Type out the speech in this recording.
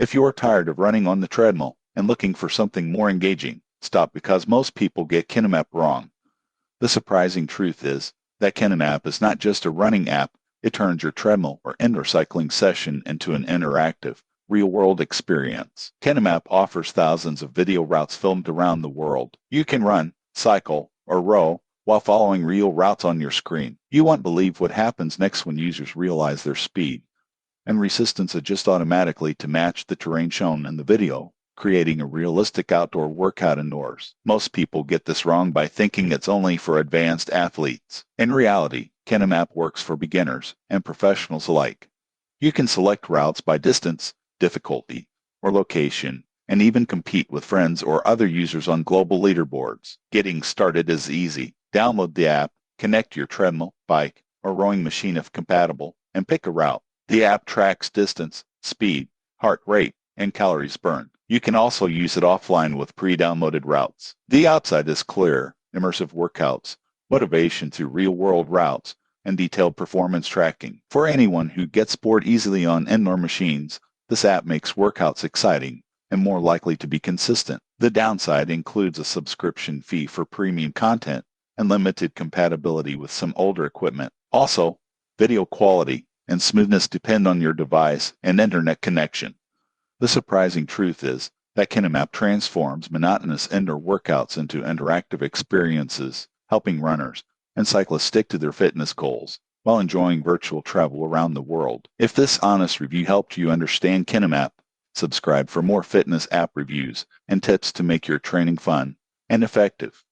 If you are tired of running on the treadmill and looking for something more engaging, stop because most people get KineMap wrong. The surprising truth is that KineMap is not just a running app, it turns your treadmill or indoor cycling session into an interactive, real-world experience. KineMap offers thousands of video routes filmed around the world. You can run, cycle, or row while following real routes on your screen. You won't believe what happens next when users realize their speed and resistance adjust automatically to match the terrain shown in the video, creating a realistic outdoor workout indoors. Most people get this wrong by thinking it's only for advanced athletes. In reality, KineMap works for beginners and professionals alike. You can select routes by distance, difficulty, or location, and even compete with friends or other users on global leaderboards. Getting started is easy. Download the app, connect your treadmill, bike, or rowing machine if compatible, and pick a route. The app tracks distance, speed, heart rate, and calories burned. You can also use it offline with pre-downloaded routes. The outside is clear, immersive workouts, motivation through real-world routes, and detailed performance tracking. For anyone who gets bored easily on indoor machines, this app makes workouts exciting and more likely to be consistent. The downside includes a subscription fee for premium content and limited compatibility with some older equipment. Also, video quality and smoothness depend on your device and internet connection. The surprising truth is that KineMap transforms monotonous indoor workouts into interactive experiences, helping runners and cyclists stick to their fitness goals while enjoying virtual travel around the world. If this honest review helped you understand KineMap, subscribe for more fitness app reviews and tips to make your training fun and effective.